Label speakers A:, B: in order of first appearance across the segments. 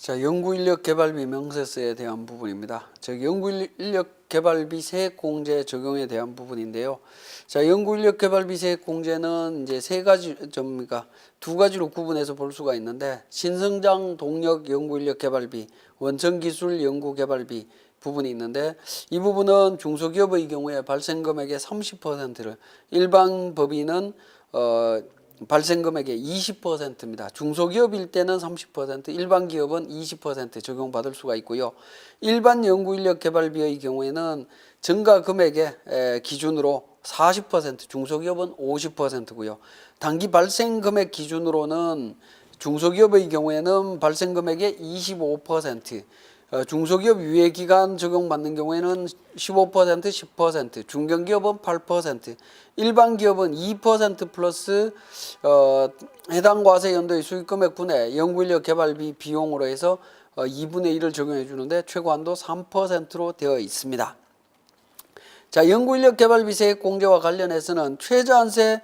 A: 자, 연구인력 개발비 명세서에 대한 부분입니다. 연구인력 개발비 세액공제 적용에 대한 부분인데요. 자, 연구인력 개발비 세액공제는 이제 두 가지로 구분해서 볼 수가 있는데, 신성장 동력 연구인력 개발비, 원천기술 연구 개발비 부분이 있는데, 이 부분은 중소기업의 경우에 발생 금액의 30%를, 일반 법인은 발생 금액의 20%입니다. 중소기업일 때는 30%, 일반 기업은 20% 적용받을 수가 있고요. 일반 연구인력 개발비의 경우에는 증가 금액의 기준으로 40%, 중소기업은 50%고요. 단기 발생 금액 기준으로는 중소기업의 경우에는 발생 금액의 25%, 중소기업 유예기간 적용받는 경우에는 15%, 10%, 중견기업은 8%, 일반 기업은 2% 플러스 해당 과세 연도의 수익금액분의 연구인력 개발비 비용으로 해서 2분의 1을 적용해 주는데 최고한도 3%로 되어 있습니다. 자, 연구인력 개발비 세액 공제와 관련해서는 최저한세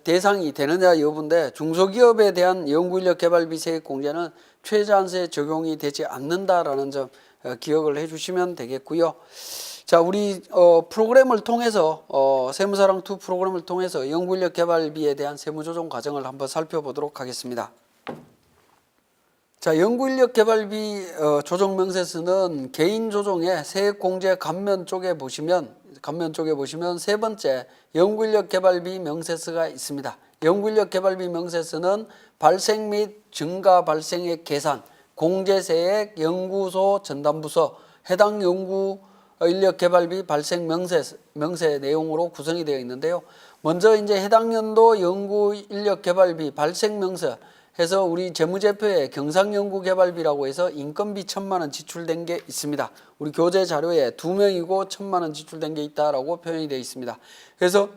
A: 대상이 되느냐 여부인데, 중소기업에 대한 연구인력 개발비 세액 공제는 최저한세 적용이 되지 않는다라는 점 기억을 해주시면 되겠고요. 자, 우리 프로그램을 통해서 세무사랑2 프로그램을 통해서 연구인력 개발비에 대한 세무조정 과정을 한번 살펴보도록 하겠습니다. 자, 연구인력 개발비 조정 명세서는 개인 조정의 세액공제 감면 쪽에 보시면 세 번째 연구인력 개발비 명세서가 있습니다. 연구인력 개발비 명세서는 발생 및 증가 발생액 계산, 공제세액 연구소 전담부서, 해당 연구인력 개발비 발생 명세 내용으로 구성이 되어 있는데요. 먼저 이제 해당 연도 연구인력 개발비 발생 명세 해서 우리 재무제표에 경상연구개발비라고 해서 인건비 1,000만 원 지출된 게 있습니다. 우리 교재 자료에 2명이고 1,000만 원 지출된 게 있다라고 표현이 되어 있습니다. 그래서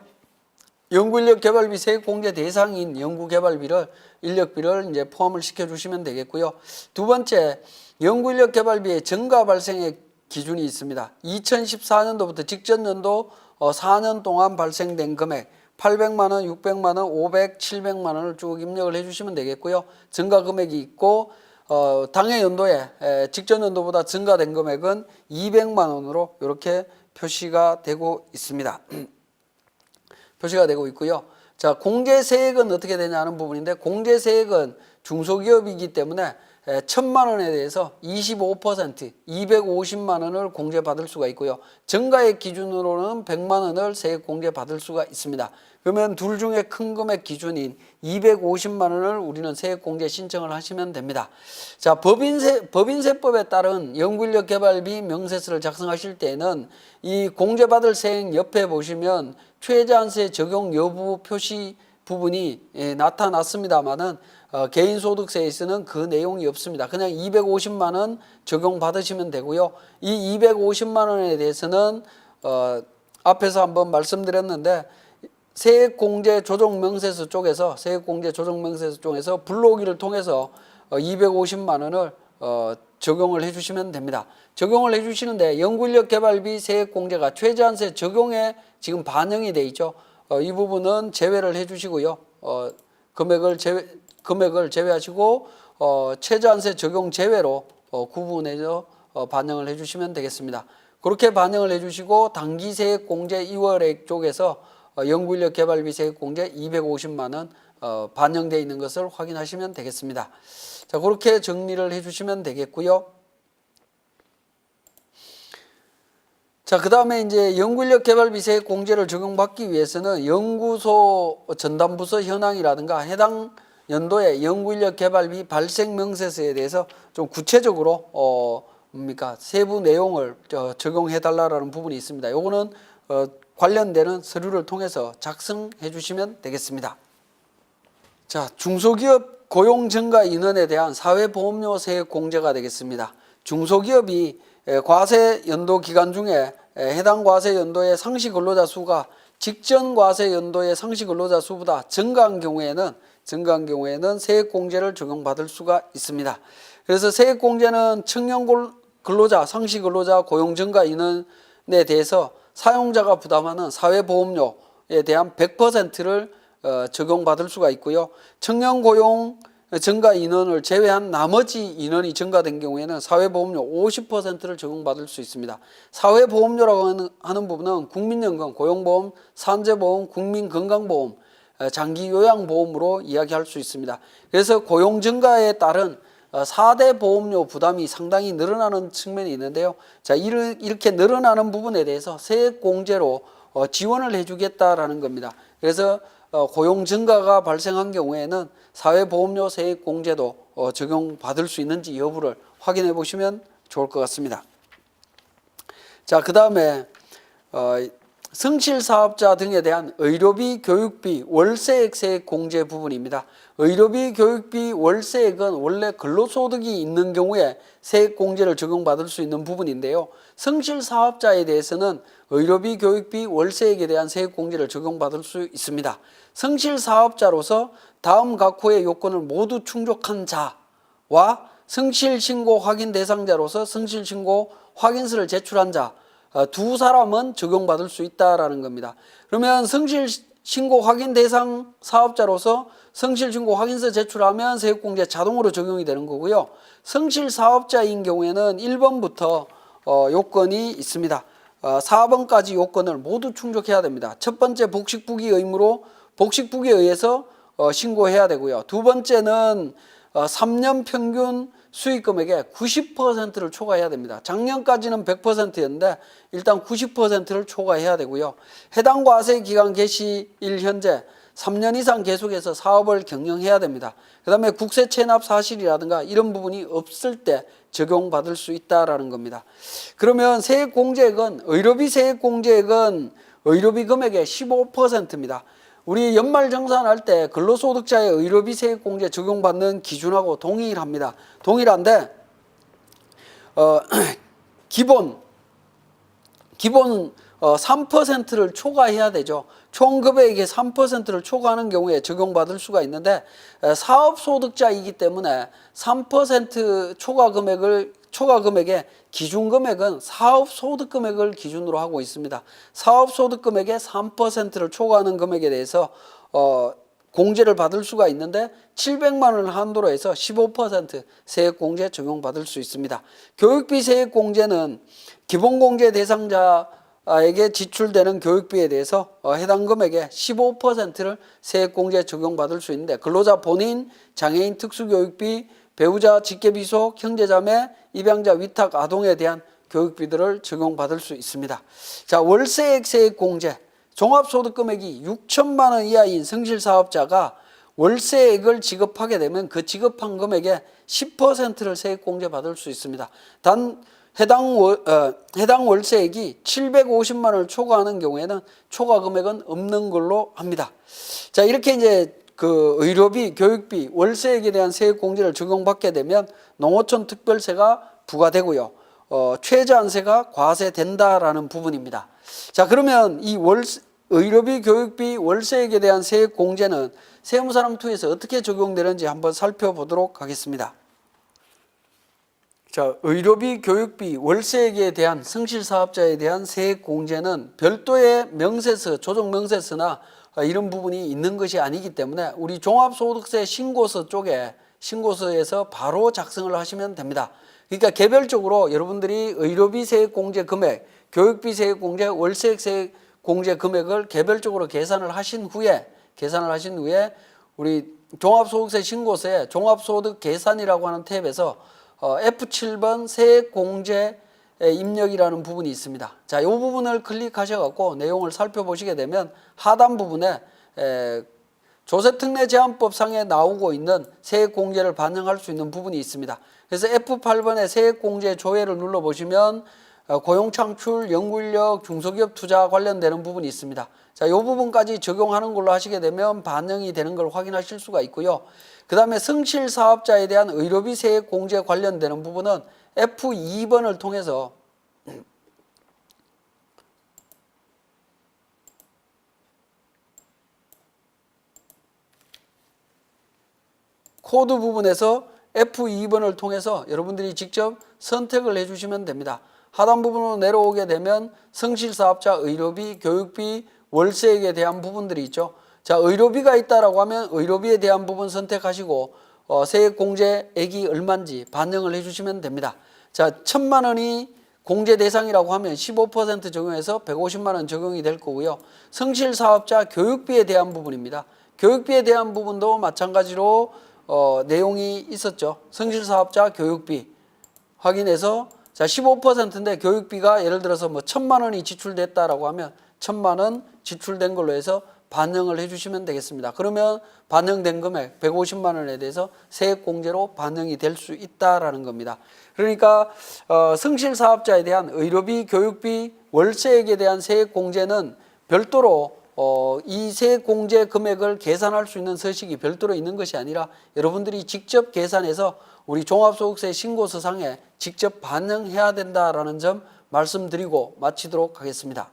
A: 연구인력 개발비 세액 공제 대상인 연구개발비를 인력비를 이제 포함을 시켜주시면 되겠고요. 두 번째, 연구인력 개발비의 증가 발생액 기준이 있습니다. 2014년도부터 직전 연도 4년 동안 발생된 금액 800만 원, 600만 원, 500, 700만 원을 쭉 입력을 해주시면 되겠고요. 증가 금액이 있고 당해 연도에 직전 연도보다 증가된 금액은 200만 원으로 이렇게 표시가 되고 있습니다. 표시가 되고 있고요. 자, 공제세액은 어떻게 되냐는 부분인데, 공제세액은 중소기업이기 때문에 1,000만 원에 대해서 25%, 250만 원을 공제받을 수가 있고요. 증가액 기준으로는 100만 원을 세액 공제받을 수가 있습니다. 그러면 둘 중에 큰 금액 기준인 250만 원을 우리는 세액 공제 신청을 하시면 됩니다. 자, 법인세법에 따른 연구인력 개발비 명세서를 작성하실 때는 이 공제받을 세액 옆에 보시면 최저한세 적용 여부 표시 부분이 나타났습니다만은 개인소득세에서는 그 내용이 없습니다. 그냥 250만 원 적용받으시면 되고요. 이 250만 원에 대해서는 앞에서 한번 말씀드렸는데, 세액공제 조정명세서 쪽에서 불러오기를 통해서 250만 원을 적용을 해주시면 됩니다. 적용을 해주시는데, 연구인력 개발비 세액공제가 최저한세 적용에 지금 반영이 돼 있죠. 이 부분은 제외를 해주시고요. 금액을 제외하시고 최저한세 적용 제외로 구분해서 반영을 해주시면 되겠습니다. 그렇게 반영을 해주시고 당기세액공제 2월액 쪽에서 연구인력 개발비 세액공제 250만 원 반영되어 있는 것을 확인하시면 되겠습니다. 자, 그렇게 정리를 해주시면 되겠고요. 자, 그 다음에 이제 연구인력 개발비 세액 공제를 적용받기 위해서는 연구소 전담부서 현황이라든가 해당 연도의 연구인력 개발비 발생 명세서에 대해서 좀 구체적으로 세부 내용을 적용해 달라는 부분이 있습니다. 요거는 관련되는 서류를 통해서 작성해 주시면 되겠습니다. 자, 중소기업 고용 증가 인원에 대한 사회보험료 세액 공제가 되겠습니다. 중소기업이 과세 연도 기간 중에 해당 과세 연도의 상시 근로자 수가 직전 과세 연도의 상시 근로자 수보다 증가한 경우에는 세액 공제를 적용받을 수가 있습니다. 그래서 세액 공제는 청년 근로자, 상시 근로자 고용 증가 인원에 대해서 사용자가 부담하는 사회보험료에 대한 100%를 적용받을 수가 있고요. 청년 고용 증가 인원을 제외한 나머지 인원이 증가된 경우에는 사회보험료 50%를 적용받을 수 있습니다. 사회보험료라고 하는 부분은 국민연금, 고용보험, 산재보험, 국민건강보험, 장기요양보험으로 이야기할 수 있습니다. 그래서 고용 증가에 따른 4대 보험료 부담이 상당히 늘어나는 측면이 있는데요. 자, 이렇게 늘어나는 부분에 대해서 세액공제로 지원을 해주겠다라는 겁니다. 그래서 고용 증가가 발생한 경우에는 사회보험료 세액공제도 적용받을 수 있는지 여부를 확인해 보시면 좋을 것 같습니다. 자, 그 다음에 성실사업자 등에 대한 의료비, 교육비, 월세액 세액 공제 부분입니다. 의료비, 교육비, 월세액은 원래 근로소득이 있는 경우에 세액 공제를 적용받을 수 있는 부분인데요. 성실사업자에 대해서는 의료비, 교육비, 월세액에 대한 세액 공제를 적용받을 수 있습니다. 성실사업자로서 다음 각호의 요건을 모두 충족한 자와 성실신고 확인 대상자로서 성실신고 확인서를 제출한 자 두 사람은 적용받을 수 있다라는 겁니다. 그러면 성실신고 확인 대상 사업자로서 성실신고 확인서 제출하면 세액공제 자동으로 적용이 되는 거고요. 성실사업자인 경우에는 1번부터 요건이 있습니다. 4번까지 요건을 모두 충족해야 됩니다. 첫 번째 복식부기 의무로 복식부기에 의해서 신고해야 되고요. 두 번째는 3년 평균 수익금액의 90%를 초과해야 됩니다. 작년까지는 100%였는데 일단 90%를 초과해야 되고요. 해당 과세 기간 개시일 현재 3년 이상 계속해서 사업을 경영해야 됩니다. 그 다음에 국세 체납 사실이라든가 이런 부분이 없을 때 적용받을 수 있다라는 겁니다. 그러면 세액공제액은 의료비 세액공제액은 의료비 금액의 15%입니다. 우리 연말정산할 때 근로소득자의 의료비 세액공제 적용받는 기준하고 동일합니다. 동일한데 기본 3%를 초과해야 되죠. 총 금액의 3%를 초과하는 경우에 적용받을 수가 있는데 사업소득자이기 때문에 3% 초과 금액의 기준 금액은 사업소득 금액을 기준으로 하고 있습니다. 사업소득 금액의 3%를 초과하는 금액에 대해서 공제를 받을 수가 있는데 700만 원을 한도로 해서 15% 세액공제 적용받을 수 있습니다. 교육비 세액공제는 기본공제 대상자에게 지출되는 교육비에 대해서 해당 금액의 15%를 세액공제 적용받을 수 있는데 근로자 본인, 장애인 특수교육비, 배우자 직계비속, 형제자매, 입양자 위탁 아동에 대한 교육비들을 적용받을 수 있습니다. 자, 월세액 세액공제, 종합소득 금액이 6천만 원 이하인 성실사업자가 월세액을 지급하게 되면 그 지급한 금액의 10%를 세액공제 받을 수 있습니다. 단 해당 월세액이 750만 원을 초과하는 경우에는 초과 금액은 없는 걸로 합니다. 자, 이렇게 이제 그 의료비, 교육비, 월세액에 대한 세액공제를 적용받게 되면 농어촌 특별세가 부과되고요. 최저한세가 과세된다라는 부분입니다. 자, 그러면 이 의료비, 교육비, 월세액에 대한 세액공제는 세무사랑2에서 어떻게 적용되는지 한번 살펴보도록 하겠습니다. 자, 의료비, 교육비, 월세액에 대한 성실사업자에 대한 세액공제는 별도의 명세서, 조정명세서나 이런 부분이 있는 것이 아니기 때문에 우리 종합소득세 신고서 쪽에 신고서에서 바로 작성을 하시면 됩니다. 그러니까 개별적으로 여러분들이 의료비 세액공제 금액, 교육비 세액공제, 월세액 세액공제 금액을 개별적으로 계산을 하신 후에 우리 종합소득세 신고서에 종합소득 계산이라고 하는 탭에서 F7번 세액공제 입력이라는 부분이 있습니다. 자, 이 부분을 클릭하셔갖고 내용을 살펴보시게 되면 하단 부분에 조세특례제한법상에 나오고 있는 세액공제를 반영할 수 있는 부분이 있습니다. 그래서 F8번에 세액공제 조회를 눌러보시면 고용창출, 연구인력, 중소기업 투자 관련되는 부분이 있습니다. 자, 이 부분까지 적용하는 걸로 하시게 되면 반영이 되는 걸 확인하실 수가 있고요. 그 다음에 성실사업자에 대한 의료비 세액공제 관련되는 부분은 F2번을 통해서 코드 부분에서 F2번을 통해서 여러분들이 직접 선택을 해주시면 됩니다. 하단 부분으로 내려오게 되면 성실사업자 의료비, 교육비, 월세액에 대한 부분들이 있죠. 자, 의료비가 있다라고 하면 의료비에 대한 부분 선택하시고 세액공제액이 얼마인지 반영을 해주시면 됩니다. 자, 1,000만 원이 공제 대상이라고 하면 15% 적용해서 150만 원 적용이 될 거고요. 성실사업자 교육비에 대한 부분입니다. 교육비에 대한 부분도 마찬가지로 내용이 있었죠. 성실사업자 교육비 확인해서 자 15%인데 교육비가 예를 들어서 뭐 1,000만 원이 지출됐다라고 하면 1,000만 원 지출된 걸로 해서 반영을 해주시면 되겠습니다. 그러면 반영된 금액 150만 원에 대해서 세액공제로 반영이 될 수 있다라는 겁니다. 그러니까 성실사업자에 대한 의료비, 교육비, 월세액에 대한 세액공제는 별도로 이 세액공제 금액을 계산할 수 있는 서식이 별도로 있는 것이 아니라 여러분들이 직접 계산해서 우리 종합소득세 신고서상에 직접 반영해야 된다라는 점 말씀드리고 마치도록 하겠습니다.